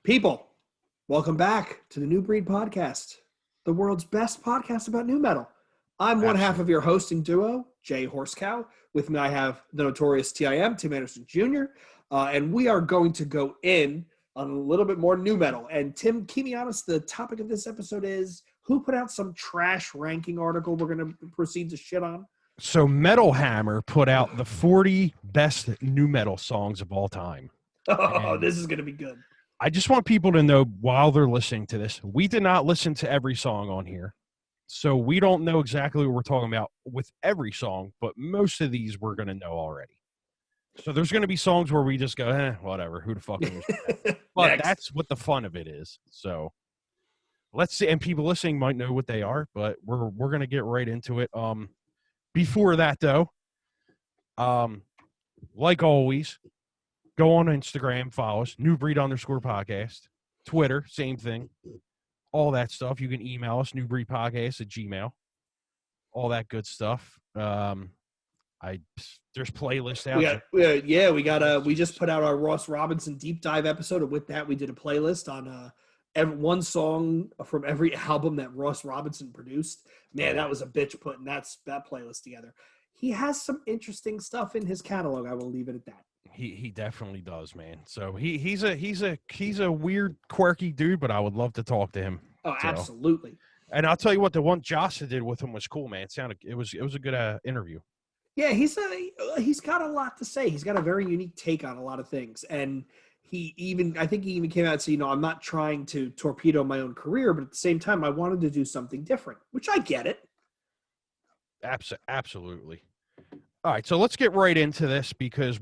People, welcome back to the Nubreedpodcast, the world's best podcast about nu metal. I'm one half of your hosting duo, Jay Horsecow. With me, I have the notorious Tim Anderson Jr., and we are going to go in on a little bit more nu metal. And Tim, keep me honest, the topic of this episode is who put out some trash ranking article we're going to proceed to shit on? So Metal Hammer put out the 40 best nu metal songs of all time. Oh, this is going to be good. I just want people to know while they're listening to this, we did not listen to every song on here. So we don't know exactly what we're talking about with every song, but most of these we're going to know already. So there's going to be songs where we just go, whatever, who the fuck knows that? But that's what the fun of it is. So let's see. And people listening might know what they are, but we're going to get right into it. Before that, though, like always, go on Instagram, follow us, _podcast. Twitter, same thing. All that stuff. You can email us, newbreedpodcast@gmail.com. All that good stuff. There's playlists out there. We just put out our Ross Robinson deep dive episode, and with that, we did a playlist on one song from every album that Ross Robinson produced. Man, that was a bitch putting that playlist together. He has some interesting stuff in his catalog. I will leave it at that. He definitely does, man. So he's a weird, quirky dude, but I would love to talk to him. Oh, so. Absolutely. And I'll tell you what, the one Jossa did with him was cool, man. It was a good interview. Yeah, he's got a lot to say. He's got a very unique take on a lot of things, and I think he even came out and said, I'm not trying to torpedo my own career, but at the same time, I wanted to do something different, which I get it. Absolutely. All right, so let's get right into this because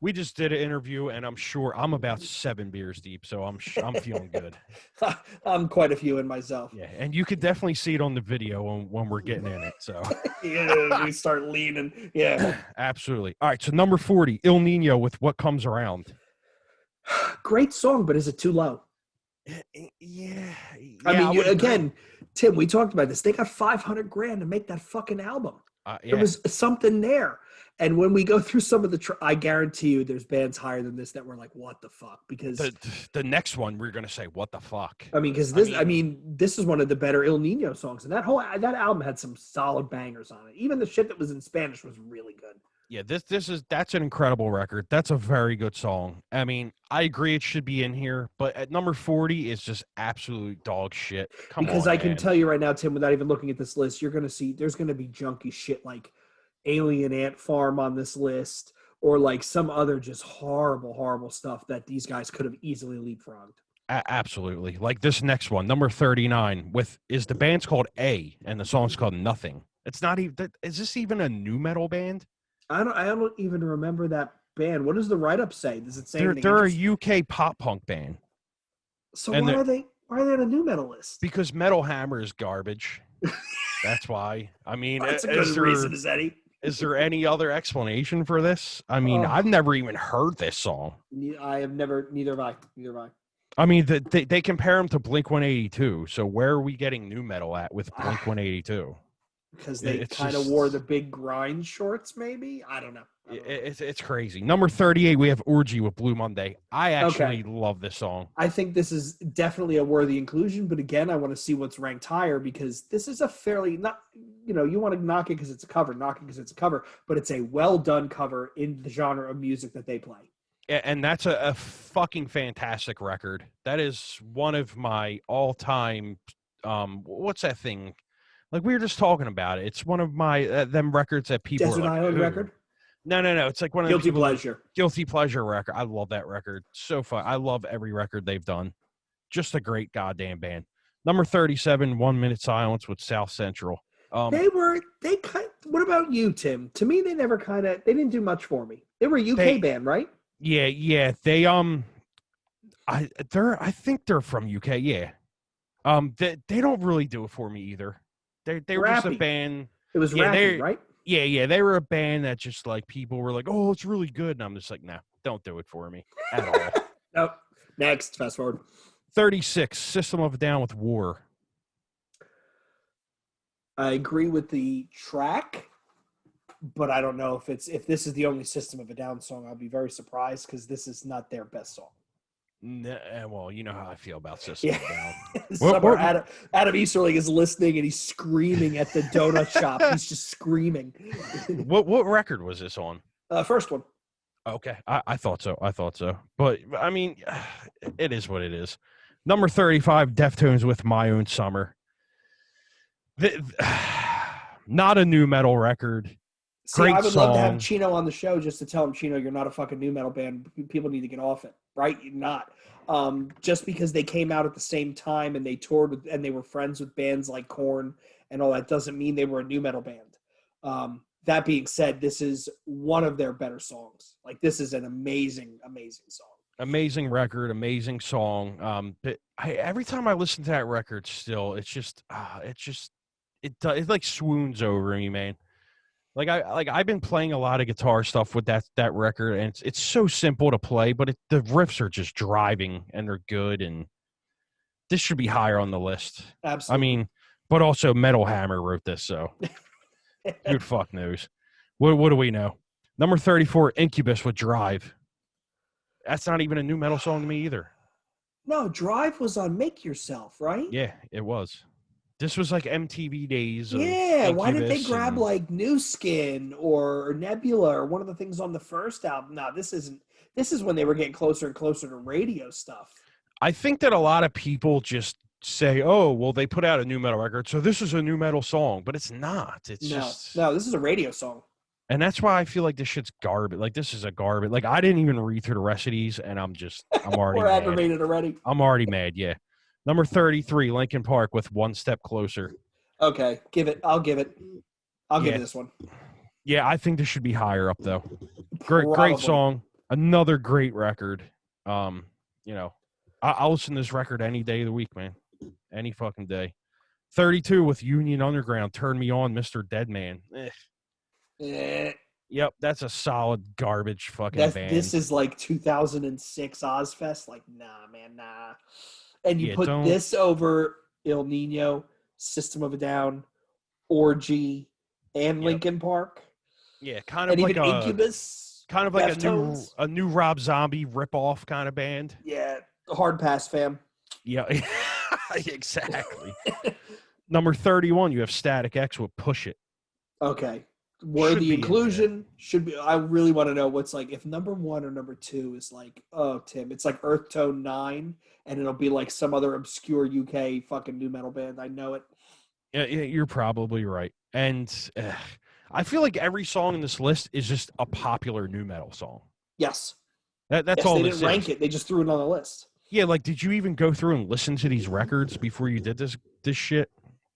we just did an interview, and I'm sure I'm about 7 beers deep, so I'm feeling good. I'm quite a few in myself. Yeah, and you could definitely see it on the video when we're getting in it. So yeah, we start leaning. Yeah, absolutely. All right, so number 40, Il Nino with What Comes Around. Great song, but is it too low? Yeah. I mean, again, Tim, we talked about this. They got $500,000 to make that fucking album. There was something there. And when we go through some of I guarantee you there's bands higher than this that were like, what the fuck? Because the next one we're going to say, what the fuck? I mean, because this is one of the better Il Nino songs. And that album had some solid bangers on it. Even the shit that was in Spanish was really good. Yeah, that's an incredible record. That's a very good song. I mean, I agree it should be in here, but at number 40 is just absolute dog shit. Because I can tell you right now, Tim, without even looking at this list, you're going to see there's going to be junky shit like Alien Ant Farm on this list, or like some other just horrible, horrible stuff that these guys could have easily leapfrogged. Absolutely. Like this next one, number 39, the band's called A, and the song's called Nothing. It's not even. Is this even a nu metal band? I don't even remember that band. What does the write-up say? Does it say they're a UK pop punk band? So why are they on a nu metal list? Because Metal Hammer is garbage. That's why. I mean, that's a good reason, is Eddie. Is there any other explanation for this? I mean, I've never even heard this song. I have never. Neither have I. I mean, they compare them to Blink-182. So where are we getting nu metal at with Blink-182? Because they kind of wore the big grind shorts, maybe? I don't know. It's crazy. Number 38, we have Orgy with Blue Monday. I actually love this song. I think this is definitely a worthy inclusion, but again, I want to see what's ranked higher because this is a fairly, you want to knock it because it's a cover, but it's a well-done cover in the genre of music that they play. And that's a fucking fantastic record. That is one of my all-time, what's that thing? Like we were just talking about it. It's one of my them records that people Desert Island record? No. It's like one of Guilty Pleasure record. I love that record. So fun. I love every record they've done. Just a great goddamn band. Number 37, 1 Minute Silence with South Central. What about you, Tim? To me, they didn't do much for me. They were a UK band, right? Yeah. They I think they're from UK. Yeah. They don't really do it for me either. They were just a band. It was rappy, right? Yeah. They were a band that just like people were like, oh, it's really good. And I'm just like, nah, don't do it for me at all. Nope. Next, fast forward. 36, System of a Down with War. I agree with the track, but I don't know if this is the only System of a Down song. I'll be very surprised because this is not their best song. Well, you know how I feel about System Yeah. of a Down. Summer Adam Easterling is listening and he's screaming at the donut shop. He's just screaming. What record was this on? First one. Okay, I thought so. But I mean, it is what it is. Number 35, Deftones with My Own Summer. Not a new metal record. See, Great I would song. love to have Chino on the show just to tell him, Chino, you're not a fucking new metal band. People need to get off it, right? You're not. Just because they came out at the same time and they toured with, and they were friends with bands like Korn and all that doesn't mean they were a new metal band. That being said, this is one of their better songs. Like, this is an amazing, amazing song. Amazing record, amazing song. But every time I listen to that record, still, it like swoons over me, man. I've been playing a lot of guitar stuff with that record, and it's so simple to play, but the riffs are just driving and they're good, and this should be higher on the list. Absolutely. I mean, but also Metal Hammer wrote this, so who the fuck knows? What do we know? Number 34, Incubus with Drive. That's not even a new metal song to me either. No, Drive was on Make Yourself, right? Yeah, it was. This was like MTV days. Yeah, why did they Incubus grab like New Skin or Nebula or one of the things on the first album? No, this isn't. This is when they were getting closer and closer to radio stuff. I think that a lot of people just say, "Oh, well, they put out a new metal record, so this is a new metal song," but it's not. It's no. This is a radio song, and that's why I feel like this shit's garbage. Like, this is a garbage. Like, I didn't even read through the rest of these, and I'm already we're mad. aggravated already. I'm already mad. Yeah. Number 33, Linkin Park with One Step Closer. Okay, give it. I'll give it. I'll give this one. Yeah, I think this should be higher up though. Great song. Another great record. I'll listen to this record any day of the week, man. Any fucking day. 32 with Union Underground, Turn Me On, Mr. Deadman. Yep, that's a solid garbage fucking band. This is like 2006 Ozfest. Like, nah, man, nah. And you put this over El Nino, System of a Down, Orgy, and Linkin Park. Yeah, kind of and like even Incubus. Kind of like Deftones. a new Rob Zombie ripoff kind of band. Yeah, hard pass, fam. Yeah, exactly. Number 31, you have Static X with Push It. Okay. Where the inclusion should be, I really want to know what's like, if number 1 or number 2 is like, oh, Tim, it's like Earth Tone 9, and it'll be like some other obscure UK fucking new metal band. I know it. Yeah, you're probably right. And I feel like every song in this list is just a popular new metal song. Yes. That's all they this didn't rank it. They just threw it on the list. Yeah, like, did you even go through and listen to these records before you did this shit?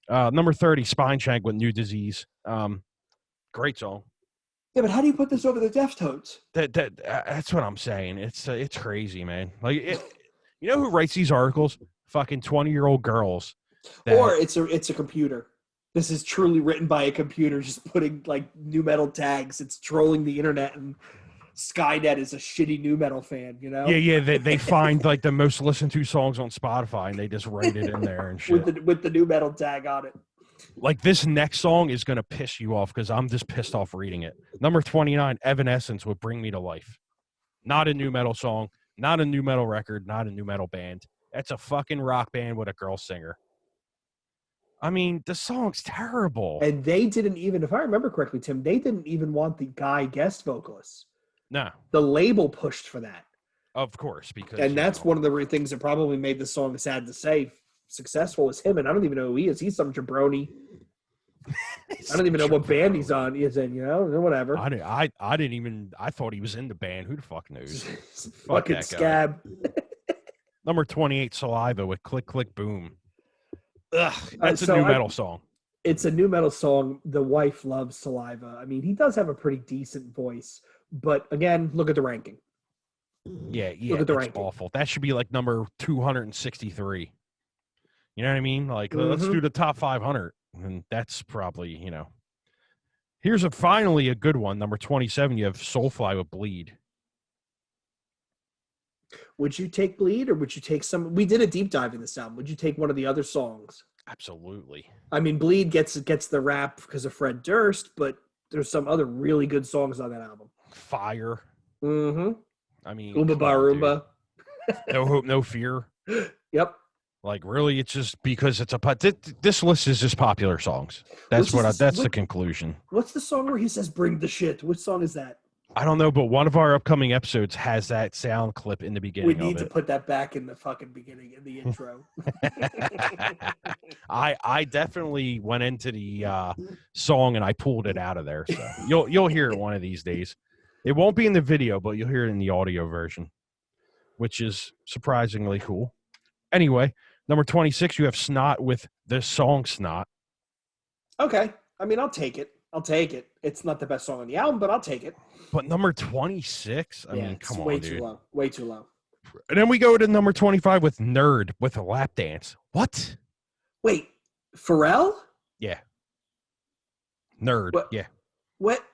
Number 30, Spineshank with New Disease. Great song. Yeah, but how do you put this over the Deftones? That's what I'm saying. It's crazy, man. Like, you know who writes these articles? Fucking 20-year-old girls. Or it's a computer. This is truly written by a computer, just putting like new metal tags. It's trolling the internet, and Skynet is a shitty new metal fan, you know? Yeah. They find like the most listened to songs on Spotify, and they just write it in there and shit. with the new metal tag on it. Like, this next song is going to piss you off because I'm just pissed off reading it. Number 29, Evanescence with Bring Me to Life. Not a new metal song, not a new metal record, not a new metal band. That's a fucking rock band with a girl singer. I mean, the song's terrible. And they didn't even, if I remember correctly, Tim, they didn't even want the guy guest vocalist. No. The label pushed for that. Of course. Because, and that's one of the things that probably made the song, sad to say, successful is him, and I don't even know who he is. He's some jabroni. I don't even know what band he's on. He's in, whatever. I didn't even. I thought he was in the band. Who the fuck knows? Fucking scab. Number 28, Saliva with Click Click Boom. Ugh, that's a new metal song. It's a new metal song. The wife loves Saliva. I mean, he does have a pretty decent voice, but again, look at the ranking. Yeah, look at the ranking. Awful. That should be like number 263. You know what I mean? Like, let's do the top 500. And that's probably, Here's finally a good one. Number 27, you have Soulfly with Bleed. Would you take Bleed, or would you take some? We did a deep dive in this album. Would you take one of the other songs? Absolutely. I mean, Bleed gets the rap because of Fred Durst, but there's some other really good songs on that album. Fire. Mm-hmm. I mean, Oomba Barumba. No hope, no fear. Yep. Like, really, it's just because it's this list is just popular songs. That's that's the conclusion. What's the song where he says "bring the shit"? Which song is that? I don't know, but one of our upcoming episodes has that sound clip in the beginning. We need to put that back in the fucking beginning, in the intro. I definitely went into the song and I pulled it out of there. So you'll hear it one of these days. It won't be in the video, but you'll hear it in the audio version, which is surprisingly cool. Anyway, number 26, you have Snot with the song Snot. Okay. I mean, I'll take it. It's not the best song on the album, but I'll take it. But number 26, I mean, come on, dude. Way too low. And then we go to number 25 with Nerd with a lap dance. What? Wait, Pharrell? Yeah. Nerd. What? Yeah. What?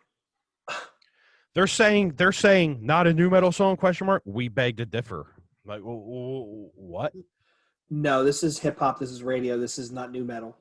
They're saying not a new metal song, question mark. We beg to differ. Like, what? No, this is hip hop. This is radio. This is not new metal.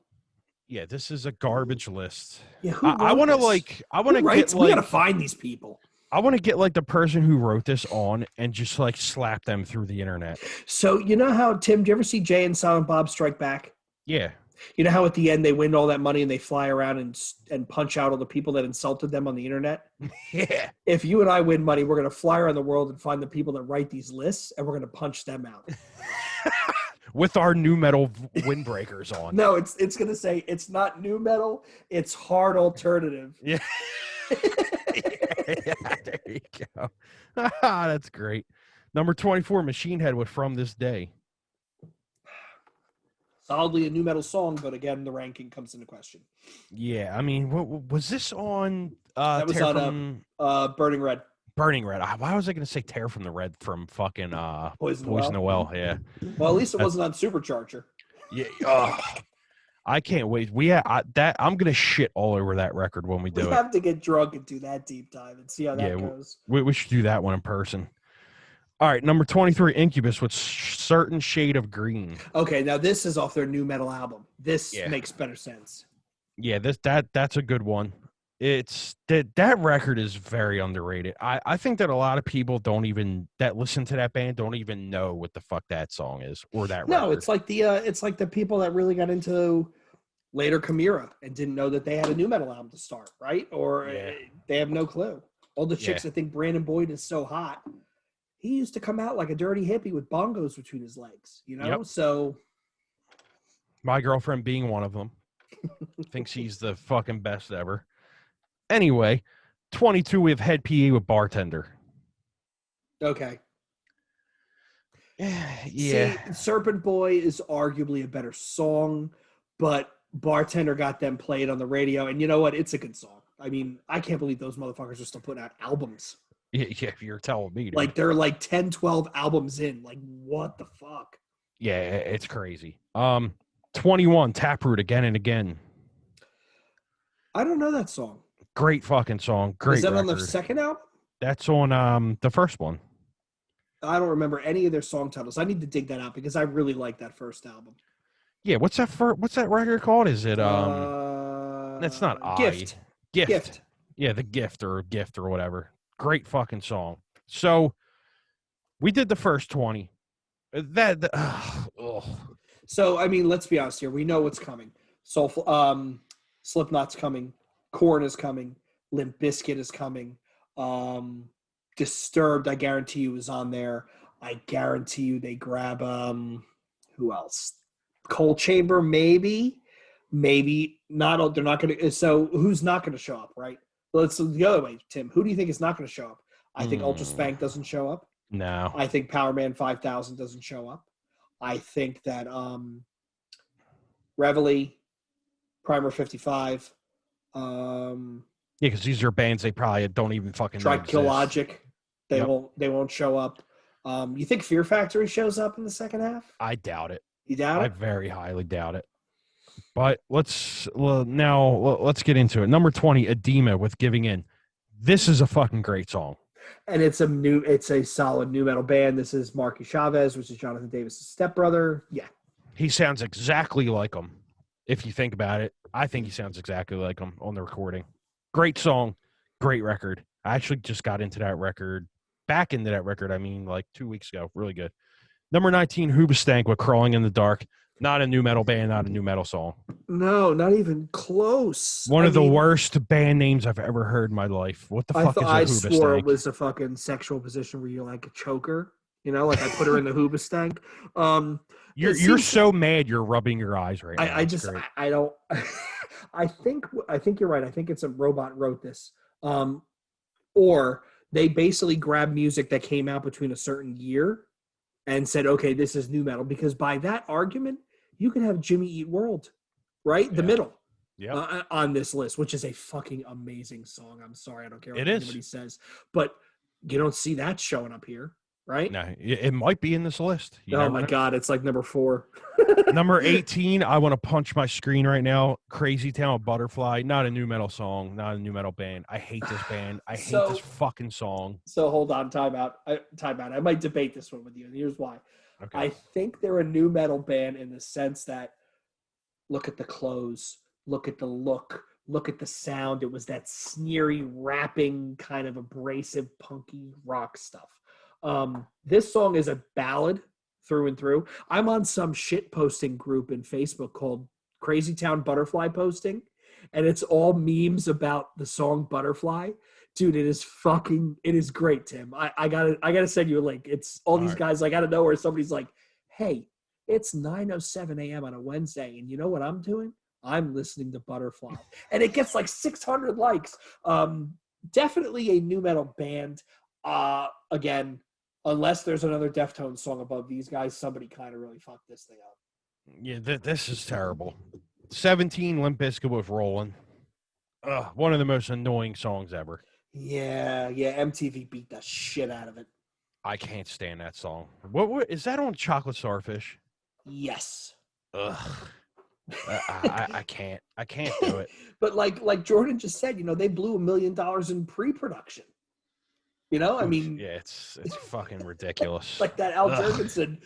Yeah, this is a garbage list. Yeah, I want to get we gotta find these people. I want to get like the person who wrote this on and just like slap them through the internet. So you know how, Tim, do you ever see Jay and Silent Bob Strike Back? Yeah. You know how at the end they win all that money and they fly around and punch out all the people that insulted them on the internet? Yeah. If you and I win money, we're gonna fly around the world and find the people that write these lists and we're gonna punch them out. With our new metal windbreakers on. No, it's going to say it's not new metal, it's hard alternative. Yeah. Yeah, there you go. That's great. Number 24, Machine Head with From This Day. Solidly a new metal song, but again, the ranking comes into question. Yeah, I mean, what was this on? That was on Burning Red. Burning Red. Why was I going to say Tear from the Red from fucking Poison the Well? Yeah. Well, at least it wasn't on Supercharger. Yeah. I can't wait. I'm going to shit all over that record when we do it. We have to get drunk and do that deep dive and see how that goes. We should do that one in person. All right, number 23, Incubus with Certain Shade of Green. Okay, now this is off their new metal album. This makes better sense. Yeah, that's a good one. It's that record is very underrated. I think that a lot of people that listen to that band don't even know what the fuck that song is or that record. No, it's like the people that really got into later Chimera and didn't know that they had a new metal album to start, right? Or they have no clue. All the chicks that think Brandon Boyd is so hot. He used to come out like a dirty hippie with bongos between his legs, you know? Yep. So my girlfriend being one of them thinks he's the fucking best ever. Anyway, 22, we have Head PE with Bartender. Okay. Yeah. See, Serpent Boy is arguably a better song, but Bartender got them played on the radio, and you know what? It's a good song. I mean, I can't believe those motherfuckers are still putting out albums. Yeah, if you're telling me. Dude. Like, they're like 10, 12 albums in. Like, what the fuck? Yeah, it's crazy. 21, Taproot, Again and Again. I don't know that song. Great fucking song. Great. Is that record. on the second album? That's on the first one. I don't remember any of their song titles. I need to dig that out because I really like that first album. Yeah, what's that record called? Is it that's not Gift. Gift. Yeah, The Gift or whatever. Great fucking song. So we did the first 20. So I mean, let's be honest here. We know what's coming. So Slipknot's coming. Korn is coming. Limp Bizkit is coming. Disturbed, I guarantee you, is on there. I guarantee you they grab who else? Cold Chamber, maybe not. They're not going to. So who's not going to show up, right? Let's go the other way, Tim. Who do you think is not going to show up? I think Ultra Spank doesn't show up. No. I think Power Man 5000 doesn't show up. I think that Reveille, Primer 55. Yeah, because these are bands they probably don't even fucking know exist. Logic. They won't show up. You think Fear Factory shows up in the second half? I doubt it. You doubt it? I very highly doubt it. But let's get into it. Number 20, Edema with Giving In. This is a fucking great song. And it's a solid new metal band. This is Marky Chavez, which is Jonathan Davis' stepbrother. Yeah. He sounds exactly like him. If you think about it, I think he sounds exactly like him on the recording. Great song, great record. I actually just got into that record, back into that record, I mean, like 2 weeks ago. Really good. Number 19, Hoobastank with Crawling in the Dark. Not a new metal band, not a new metal song. No, not even close. One of the worst band names I've ever heard in my life. What the fuck is a I swore it Hoobastank? was a fucking sexual position where you're like a choker. Like I put her in the Hoobastank. You're so mad you're rubbing your eyes right now. I don't. I think you're right. I think it's a robot wrote this, or they basically grabbed music that came out between a certain year and said, okay, this is new metal. Because by that argument, you can have Jimmy Eat World, right? Yeah. The middle. Yeah. On this list, which is a fucking amazing song. I'm sorry, I don't care what anybody says, but you don't see that showing up here, right? No, it might be in this list. Oh my God, it's like number 4. Number 18, I want to punch my screen right now. Crazy Town Butterfly, not a new metal song, not a new metal band. I hate this band. I hate this fucking song. So hold on, time out. I might debate this one with you, and here's why. Okay. I think they're a new metal band in the sense that look at the clothes, look at the look, look at the sound. It was that sneery, rapping, kind of abrasive, punky rock stuff. This song is a ballad through and through. I'm on some shit posting group in Facebook called Crazy Town Butterfly Posting, and it's all memes about the song Butterfly. Dude, it is great, Tim. I gotta send you a link. It's all these guys like out of nowhere. Somebody's like, hey, it's 9:07 a.m. on a Wednesday, and you know what I'm doing? I'm listening to Butterfly. And it gets like 600 likes. Definitely a new metal band. Again, unless there's another Deftones song above these guys, somebody kind of really fucked this thing up. Yeah, this is terrible. 17, Limp Bizkit with Rollin'. One of the most annoying songs ever. Yeah, MTV beat the shit out of it. I can't stand that song. What is that on Chocolate Starfish? Yes. Ugh. I can't do it. But like Jordan just said, they blew $1 million in pre-production. I mean, yeah, it's fucking ridiculous. Like that Al Jurgensen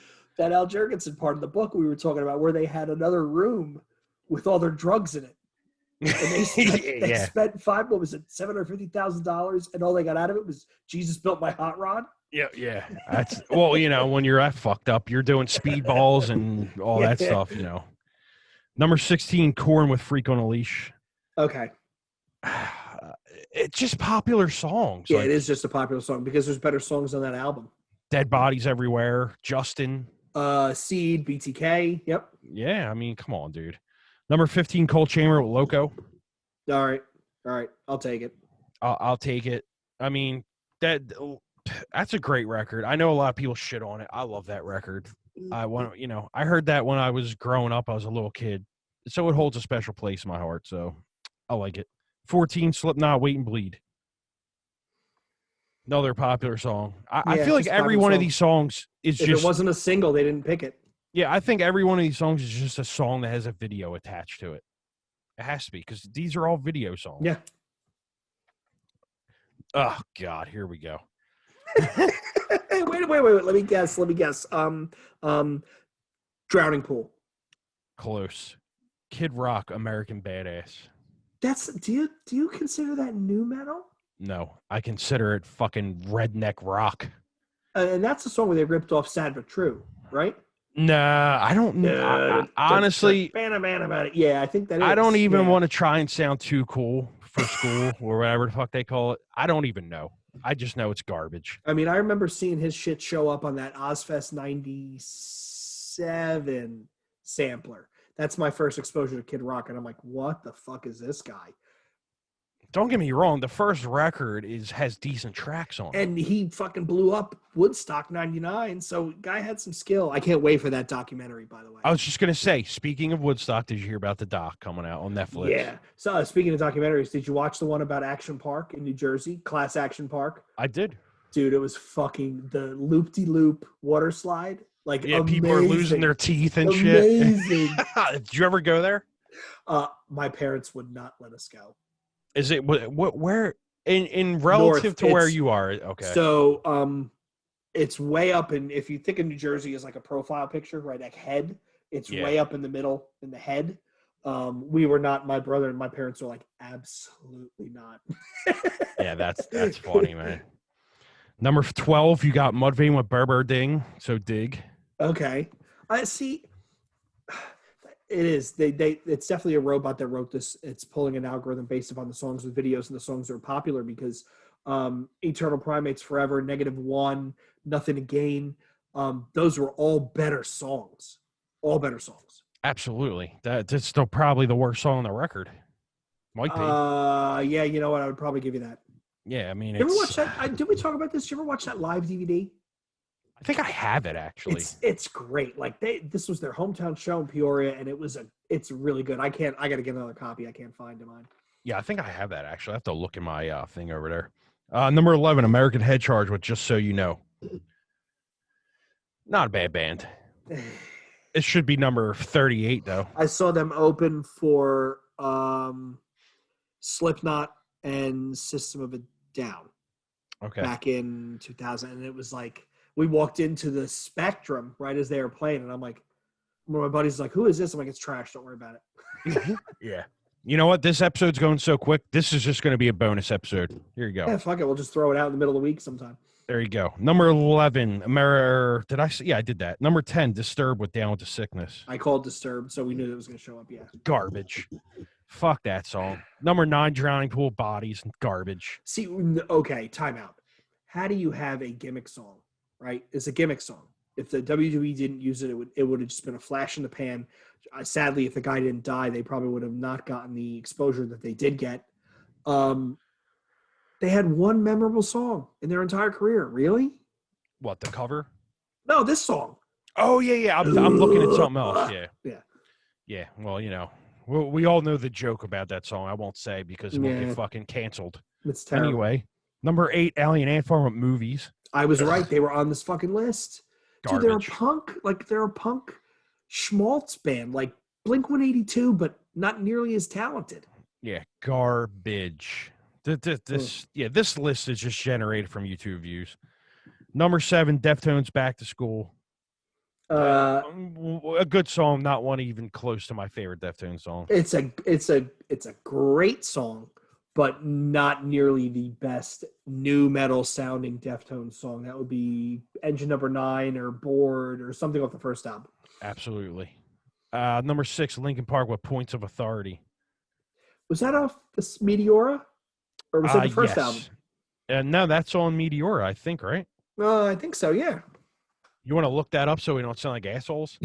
part of the book we were talking about, where they had another room with all their drugs in it, and they spent $750,000, and all they got out of it was Jesus Built My Hot Rod. Yeah. That's when you're that fucked up, you're doing speedballs and all that stuff. Number 16, Korn with Freak on a Leash. Okay. It's just popular songs. Yeah, it is just a popular song because there's better songs on that album. Dead Bodies Everywhere, Justin. Seed, BTK, yep. Yeah, I mean, come on, dude. Number 15, Cold Chamber with Loco. All right, I'll take it. I'll take it. I mean, that's a great record. I know a lot of people shit on it. I love that record. I heard that when I was growing up. I was a little kid, so it holds a special place in my heart. So I like it. 14, Slipknot, Wait and Bleed. Another popular song. I feel like every one of these songs is if it wasn't a single, they didn't pick it. Yeah, I think every one of these songs is just a song that has a video attached to it. It has to be, because these are all video songs. Yeah. Oh, God, here we go. Wait. Let me guess. Drowning Pool. Close. Kid Rock, American Badass. Do you consider that new metal? No, I consider it fucking redneck rock. And that's the song where they ripped off Sad But True, right? Nah, I don't know. Honestly, about it. Yeah, I think that is. I don't even want to try and sound too cool for school or whatever the fuck they call it. I don't even know. I just know it's garbage. I mean, I remember seeing his shit show up on that Ozfest 97 sampler. That's my first exposure to Kid Rock, and I'm like, what the fuck is this guy? Don't get me wrong. The first record has decent tracks on it. And he fucking blew up Woodstock 99, so guy had some skill. I can't wait for that documentary, by the way. I was just going to say, speaking of Woodstock, did you hear about the doc coming out on Netflix? Yeah. So speaking of documentaries, did you watch the one about Action Park in New Jersey, Class Action Park? I did. Dude, it was fucking the loop-de-loop water slide. Like, yeah, amazing. People are losing their teeth and amazing. Shit. Did you ever go there? My parents would not let us go. Is it where in relative North, to where you are? Okay. So it's way up in, if you think of New Jersey as like a profile picture, right? Like head, it's way up in the middle in the head. We were not, my brother and my parents were like, absolutely not. Yeah, that's funny, man. Number 12, you got Mudvayne with Berber Ding. So dig. Okay. I see. It is. It's definitely a robot that wrote this. It's pulling an algorithm based upon the songs with videos, and the songs are popular because Eternal Primates Forever, -1, Nothing to Gain. Those were all better songs. All better songs. Absolutely. That's still probably the worst song on the record. Might be. Yeah, you know what? I would probably give you that. Yeah, I mean, You ever watch that? Did we talk about this? Did you ever watch that live DVD? I think I have it actually. It's great. Like this was their hometown show in Peoria, and it's really good. I got to get another copy. I can't find mine. Yeah, I think I have that actually. I have to look in my thing over there. Number 11, American Head Charge with Just So You Know. Not a bad band. It should be number 38 though. I saw them open for Slipknot and System of a Down. Okay. Back in 2000, and it was like we walked into the Spectrum right as they were playing, and I'm like, one of my buddies is like, "Who is this?" I'm like, "It's trash. Don't worry about it." Yeah. You know what? This episode's going so quick. This is just going to be a bonus episode. Here you go. Yeah, fuck it. We'll just throw it out in the middle of the week sometime. There you go. Number 11, did I say? Yeah, I did that. Number 10, Disturbed with Down with the Sickness. I called Disturbed, so we knew it was going to show up. Yeah. Garbage. Fuck that song. Number 9, Drowning Pool Bodies. Garbage. See, okay, time out. How do you have a gimmick song, right? It's a gimmick song. If the WWE didn't use it, it would have just been a flash in the pan. Sadly, if the guy didn't die, they probably would have not gotten the exposure that they did get. They had one memorable song in their entire career. Really? What, the cover? No, this song. Oh, yeah. I'm looking at something else. Yeah. Yeah. Yeah. Well, you know, we all know the joke about that song. I won't say because it will get fucking canceled. It's terrible. Anyway, number 8, Alien Ant Farm with Movies. I was right. They were on this fucking list. Garbage. Dude, they're a punk schmaltz band, like Blink-182, but not nearly as talented. Yeah, garbage. This list is just generated from YouTube views. Number 7, Deftones Back to School. A good song, not one even close to my favorite Deftones song. It's a great song, but not nearly the best new metal sounding Deftones song. That would be Engine Number 9 or Bored or something off the first album. Absolutely. Number 6, Linkin Park with Points of Authority. Was that off this Meteora? Or was that the first album? No, that's on Meteora, I think, right? I think so, yeah. You want to look that up so we don't sound like assholes?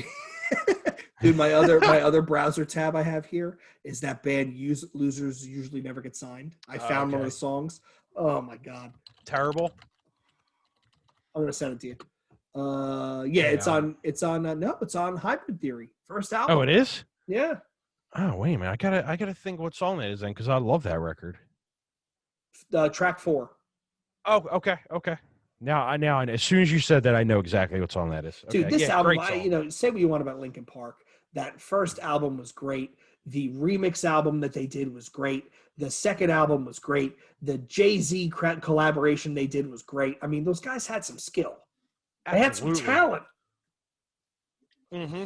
Dude, my other browser tab I have here is that band Losers Usually Never Get Signed. I found one of the songs. Oh my god. Terrible. I'm gonna send it to you. It's on Hybrid Theory. First album. Oh, it is? Yeah. Oh, wait a minute. I gotta think what song that is then, because I love that record. Track 4. Oh, okay. Now, as soon as you said that, I know exactly what song that is. Okay. Dude, this album, say what you want about Linkin Park. That first album was great. The remix album that they did was great. The second album was great. The Jay-Z collaboration they did was great. I mean, those guys had some skill. They had some talent. Mm-hmm.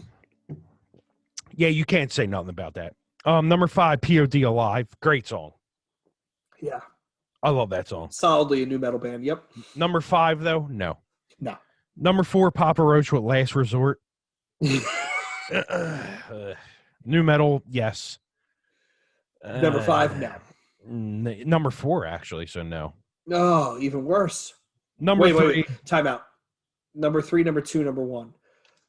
Yeah, you can't say nothing about that. Number 5, POD Alive. Great song. Yeah. I love that song. Solidly a new metal band. Yep. Number 5, though, no. No. Number 4, Papa Roach with Last Resort. New metal, yes. Number 5, no. Number 4, actually, so no. Oh, even worse. Number 3. Wait. Time out. Number 3, number 2, number 1.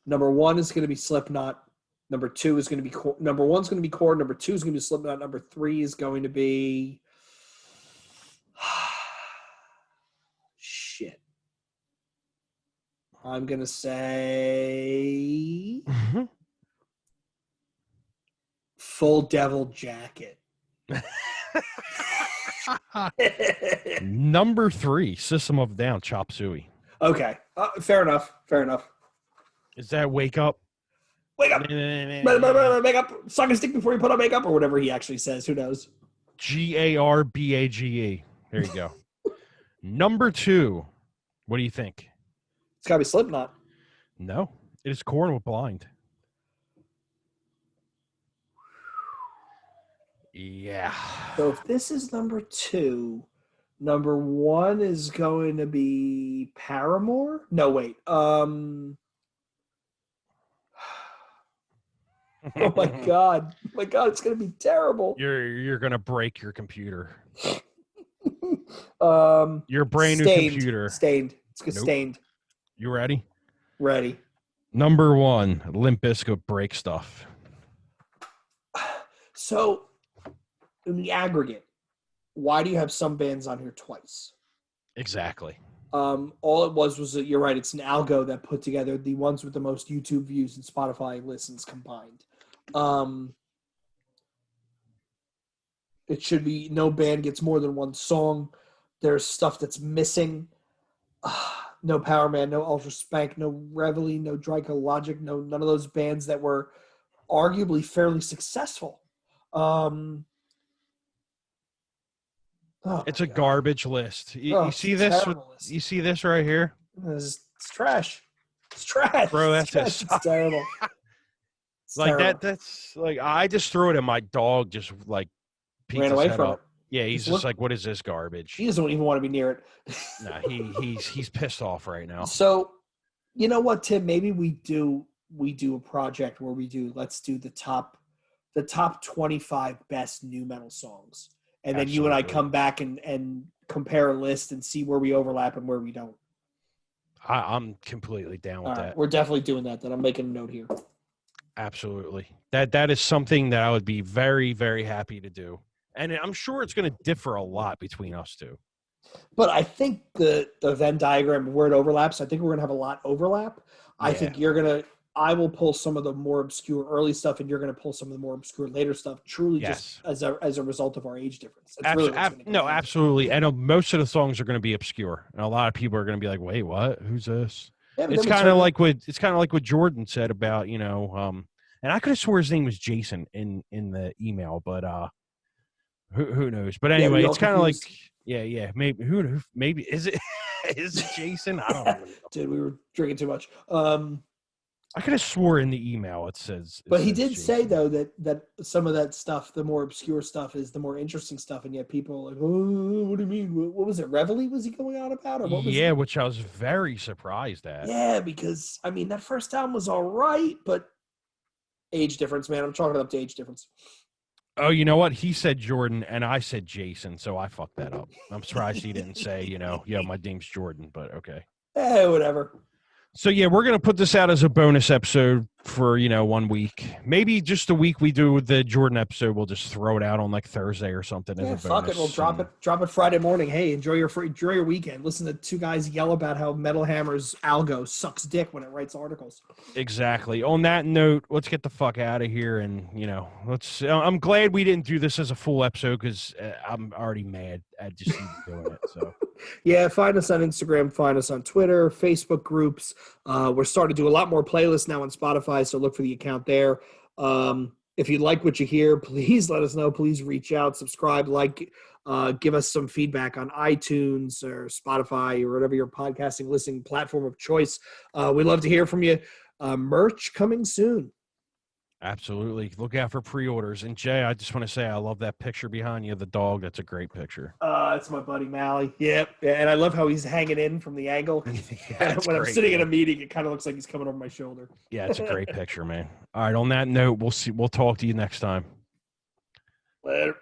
Number 1 is going to be Slipknot. Number 2 is going to be number 1 is going to be Core. Number 2 is going to be Slipknot. Number 3 is going to be shit. I'm going to say Full Devil Jacket. Number 3, System of a Down, Chop Suey. Okay. Fair enough. Is that Wake Up? Wake up. Make up. Suck a stick before you put on makeup or whatever he actually says. Who knows? Garbage. There you go. Number 2. What do you think? It's got to be Slipknot. No. It is Korn with Blind. Yeah. So if this is number 2, number 1 is going to be Paramore? No, wait. Oh my god! My god, it's gonna be terrible. You're gonna break your computer. Your brand new computer. Stained. It's Nope. stained. You ready? Ready. Number 1, Limp Bizkit, Break Stuff. So, in the aggregate, why do you have some bands on here twice? Exactly. All it was that you're right. It's an algo that put together the ones with the most YouTube views and Spotify listens combined. It should be no band gets more than one song. There's stuff that's missing. No Power Man, no Ultra Spank, no Reveille, no Dryco Logic, none of those bands that were arguably fairly successful. It's a garbage list. You see this? List. You see this right here? It's trash. It's trash. Bro, that's It's terrible. It's like terrible. that's like I just threw it and my dog just like ran away from it. Yeah, he's just like, what is this garbage? He doesn't even want to be near it. Nah, he's pissed off right now. So, you know what, Tim? Maybe we do a project where let's do the top 25 best new metal songs. And then you and I come back and compare a list and see where we overlap and where we don't. I'm completely down with that. We're definitely doing that. Then I'm making a note here. Absolutely. That is something that I would be very, very happy to do. And I'm sure it's going to differ a lot between us two. But I think the Venn diagram of where it overlaps, I think we're going to have a lot overlap. I think I will pull some of the more obscure early stuff, and you're going to pull some of the more obscure later stuff. Truly, just as a result of our age difference. Absolutely. And most of the songs are going to be obscure, and a lot of people are going to be like, "Wait, what? Who's this?" Yeah, it's kind of like what Jordan said about and I could have swore his name was Jason in the email, but who knows? But anyway, it's kind of like maybe is it Jason? I don't know. Dude, we were drinking too much. I could have swore in the email it says. But he did say, though, that some of that stuff, the more obscure stuff, is the more interesting stuff, and yet people are like, oh, what do you mean? What was it? Reveille was he going on about? Or what was it? Which I was very surprised at. Yeah, because, I mean, that first album was all right, but age difference, man. I'm chalking it up to age difference. Oh, you know what? He said Jordan, and I said Jason, so I fucked that up. I'm surprised he didn't say, my name's Jordan, but okay. Whatever. So, yeah, we're going to put this out as a bonus episode for, 1 week. Maybe just a week we do the Jordan episode. We'll just throw it out on, like, Thursday or something. Yeah, fuck it. We'll drop it Friday morning. Hey, enjoy your weekend. Listen to two guys yell about how Metal Hammer's algo sucks dick when it writes articles. Exactly. On that note, let's get the fuck out of here. And, I'm glad we didn't do this as a full episode because I'm already mad at just even doing it. So. Yeah, find us on Instagram, find us on Twitter, Facebook groups. We're starting to do a lot more playlists now on Spotify, so look for the account there. If you like what you hear, please let us know. Please reach out, subscribe, give us some feedback on iTunes or Spotify or whatever your podcasting listening platform of choice. We'd love to hear from you. Merch coming soon. Absolutely. Look out for pre-orders. And Jay, I just want to say I love that picture behind you, the dog. That's a great picture. It's my buddy Mally. Yep. Yeah, and I love how he's hanging in from the angle. When I'm sitting in a meeting, it kind of looks like he's coming over my shoulder. Yeah, it's a great picture, man. All right, on that note, we'll talk to you next time. Later.